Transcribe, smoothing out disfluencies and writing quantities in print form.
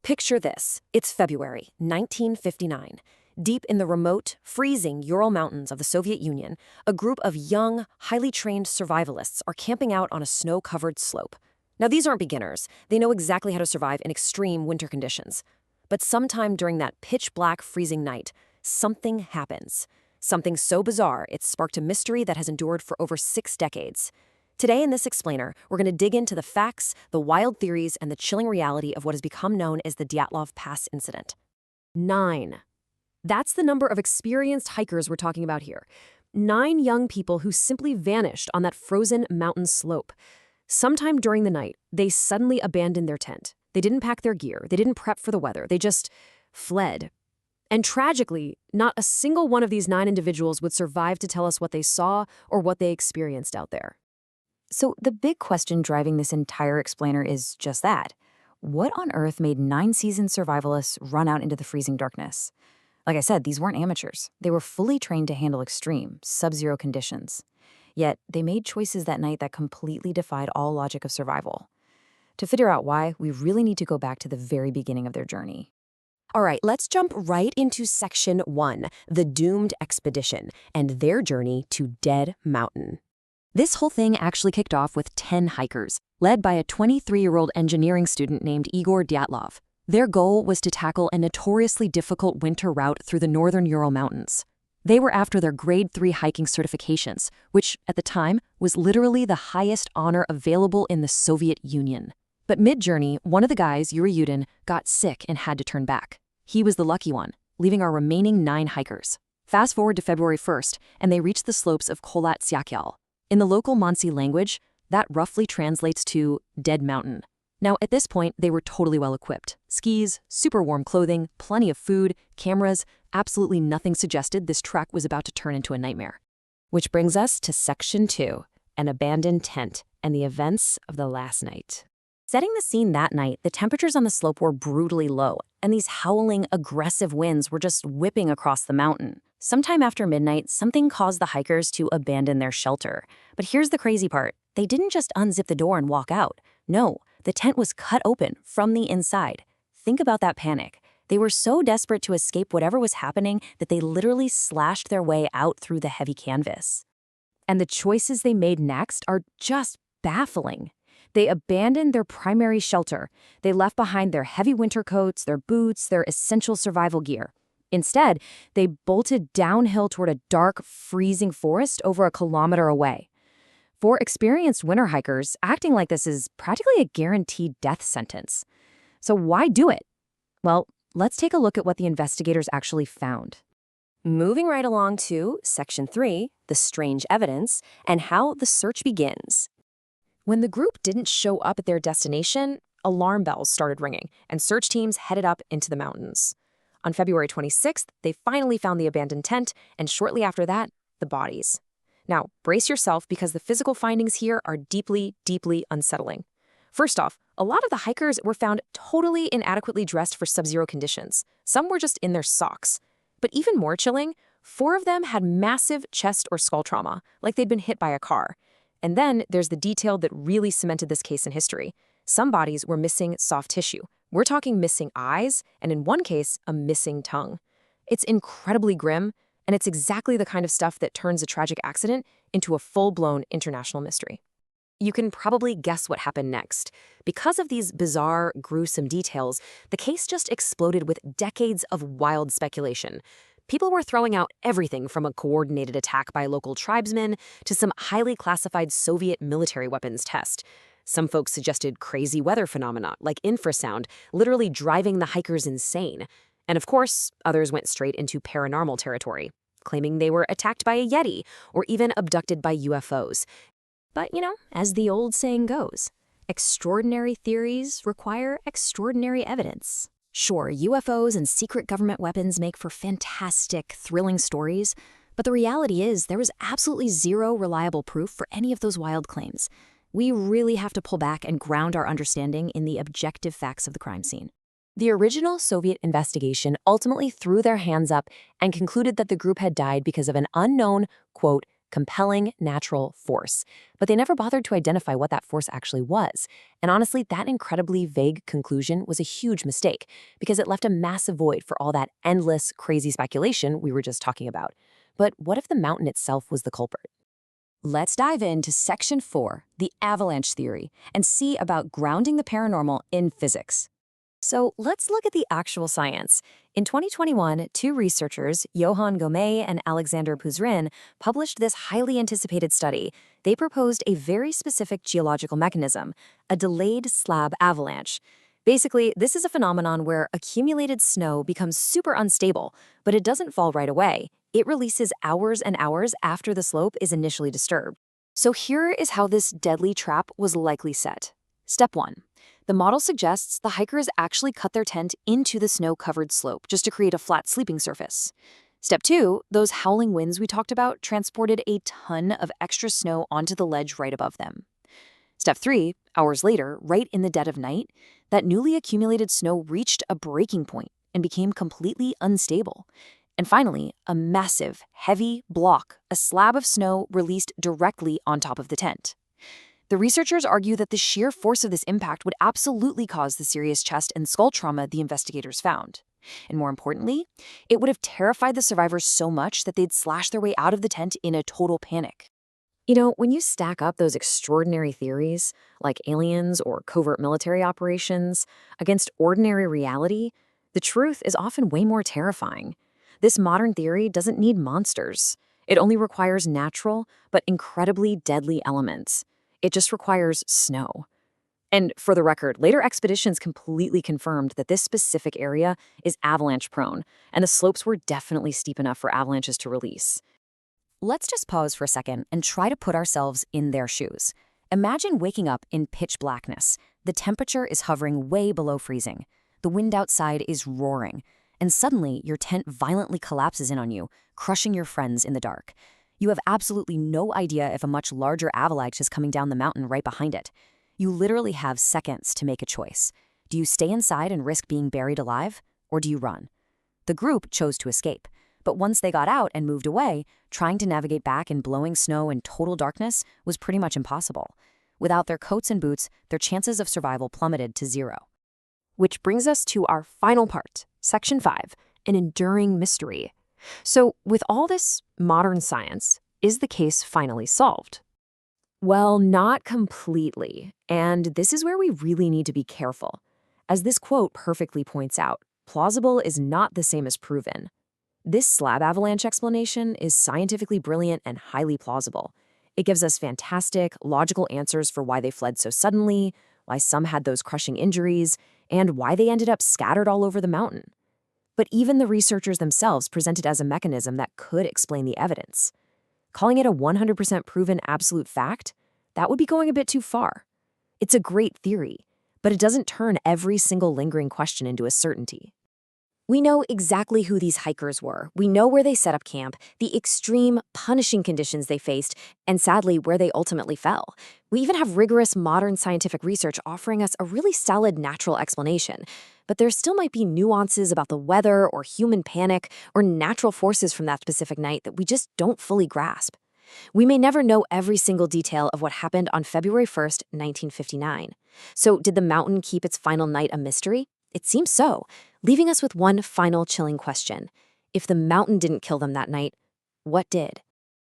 Picture this. It's February 1959. Deep in the remote, freezing Ural Mountains of the Soviet Union, a group of young, highly trained survivalists are camping out on a snow-covered slope. Now, these aren't beginners. They know exactly how to survive in extreme winter conditions. But sometime during that pitch-black freezing night, something happens. Something so bizarre, it sparked a mystery that has endured for over 6 decades. Today in this explainer, we're going to dig into the facts, the wild theories, and the chilling reality of what has become known as the Dyatlov Pass Incident. 9. That's the number of experienced hikers we're talking about here. 9 young people who simply vanished on that frozen mountain slope. Sometime during the night, they suddenly abandoned their tent. They didn't pack their gear. They didn't prep for the weather. They just fled. And tragically, not a single one of these 9 individuals would survive to tell us what they saw or what they experienced out there. So the big question driving this entire explainer is just that. What on earth made 9 seasoned survivalists run out into the freezing darkness? Like I said, these weren't amateurs. They were fully trained to handle extreme, sub-zero conditions. Yet, they made choices that night that completely defied all logic of survival. To figure out why, we really need to go back to the very beginning of their journey. All right, let's jump right into Section 1, the doomed expedition, and their journey to Dead Mountain. This whole thing actually kicked off with 10 hikers, led by a 23-year-old engineering student named Igor Dyatlov. Their goal was to tackle a notoriously difficult winter route through the northern Ural Mountains. They were after their Grade 3 hiking certifications, which, at the time, was literally the highest honor available in the Soviet Union. But mid-journey, one of the guys, Yuri Yudin, got sick and had to turn back. He was the lucky one, leaving our remaining 9 hikers. Fast forward to February 1st, and they reached the slopes of Kholat Syakhyal. In the local Mansi language, that roughly translates to Dead Mountain. Now, at this point, they were totally well-equipped. Skis, super warm clothing, plenty of food, cameras, absolutely nothing suggested this trek was about to turn into a nightmare. Which brings us to Section 2, an abandoned tent, and the events of the last night. Setting the scene that night, the temperatures on the slope were brutally low, and these howling, aggressive winds were just whipping across the mountain. Sometime after midnight, something caused the hikers to abandon their shelter. But here's the crazy part. They didn't just unzip the door and walk out. No, the tent was cut open from the inside. Think about that panic. They were so desperate to escape whatever was happening that they literally slashed their way out through the heavy canvas. And the choices they made next are just baffling. They abandoned their primary shelter. They left behind their heavy winter coats, their boots, their essential survival gear. Instead, they bolted downhill toward a dark, freezing forest over a kilometer away. For experienced winter hikers, acting like this is practically a guaranteed death sentence. So why do it? Well, let's take a look at what the investigators actually found. Moving right along to Section 3, the strange evidence, and how the search begins. When the group didn't show up at their destination, alarm bells started ringing, and search teams headed up into the mountains. On February 26th, they finally found the abandoned tent, and shortly after that, the bodies. Now, brace yourself because the physical findings here are deeply, deeply unsettling. First off, a lot of the hikers were found totally inadequately dressed for sub-zero conditions. Some were just in their socks. But even more chilling, 4 of them had massive chest or skull trauma, like they'd been hit by a car. And then there's the detail that really cemented this case in history. Some bodies were missing soft tissue. We're talking missing eyes, and in one case, a missing tongue. It's incredibly grim, and it's exactly the kind of stuff that turns a tragic accident into a full-blown international mystery. You can probably guess what happened next. Because of these bizarre, gruesome details, the case just exploded with decades of wild speculation. People were throwing out everything from a coordinated attack by local tribesmen to some highly classified Soviet military weapons test. Some folks suggested crazy weather phenomena, like infrasound, literally driving the hikers insane. And of course, others went straight into paranormal territory, claiming they were attacked by a Yeti or even abducted by UFOs. But, as the old saying goes, extraordinary theories require extraordinary evidence. Sure, UFOs and secret government weapons make for fantastic, thrilling stories, but the reality is there was absolutely zero reliable proof for any of those wild claims. We really have to pull back and ground our understanding in the objective facts of the crime scene. The original Soviet investigation ultimately threw their hands up and concluded that the group had died because of an unknown, quote, compelling natural force. But they never bothered to identify what that force actually was. And honestly, that incredibly vague conclusion was a huge mistake because it left a massive void for all that endless, crazy speculation we were just talking about. But what if the mountain itself was the culprit? Let's dive into Section 4, the avalanche theory, and see about grounding the paranormal in physics. So let's look at the actual science. In 2021, two researchers, Johann Gomez and Alexander Puzrin, published this highly anticipated study. They proposed a very specific geological mechanism, a delayed slab avalanche. Basically, this is a phenomenon where accumulated snow becomes super unstable, but it doesn't fall right away. It releases hours and hours after the slope is initially disturbed. So here is how this deadly trap was likely set. Step 1. The model suggests the hikers actually cut their tent into the snow-covered slope just to create a flat sleeping surface. Step 2, those howling winds we talked about transported a ton of extra snow onto the ledge right above them. Step 3, hours later, right in the dead of night, that newly accumulated snow reached a breaking point and became completely unstable. And finally, a massive, heavy block, a slab of snow released directly on top of the tent. The researchers argue that the sheer force of this impact would absolutely cause the serious chest and skull trauma the investigators found. And more importantly, it would have terrified the survivors so much that they'd slash their way out of the tent in a total panic. You know, when you stack up those extraordinary theories, like aliens or covert military operations, against ordinary reality, the truth is often way more terrifying. This modern theory doesn't need monsters. It only requires natural, but incredibly deadly elements. It just requires snow. And for the record, later expeditions completely confirmed that this specific area is avalanche-prone, and the slopes were definitely steep enough for avalanches to release. Let's just pause for a second and try to put ourselves in their shoes. Imagine waking up in pitch blackness. The temperature is hovering way below freezing. The wind outside is roaring, and suddenly your tent violently collapses in on you, crushing your friends in the dark. You have absolutely no idea if a much larger avalanche is coming down the mountain right behind it. You literally have seconds to make a choice. Do you stay inside and risk being buried alive, or do you run? The group chose to escape, but once they got out and moved away, trying to navigate back in blowing snow and total darkness was pretty much impossible. Without their coats and boots, their chances of survival plummeted to zero. Which brings us to our final part, Section 5, an enduring mystery. So, with all this modern science, is the case finally solved? Well, not completely, and this is where we really need to be careful. As this quote perfectly points out, plausible is not the same as proven. This slab avalanche explanation is scientifically brilliant and highly plausible. It gives us fantastic, logical answers for why they fled so suddenly, why some had those crushing injuries, and why they ended up scattered all over the mountain. But even the researchers themselves present it as a mechanism that could explain the evidence. Calling it a 100% proven absolute fact, that would be going a bit too far. It's a great theory, but it doesn't turn every single lingering question into a certainty. We know exactly who these hikers were. We know where they set up camp, the extreme, punishing conditions they faced, and sadly, where they ultimately fell. We even have rigorous modern scientific research offering us a really solid natural explanation. But there still might be nuances about the weather or human panic or natural forces from that specific night that we just don't fully grasp. We may never know every single detail of what happened on February 1st, 1959. So did the mountain keep its final night a mystery? It seems so, leaving us with one final chilling question. If the mountain didn't kill them that night, what did?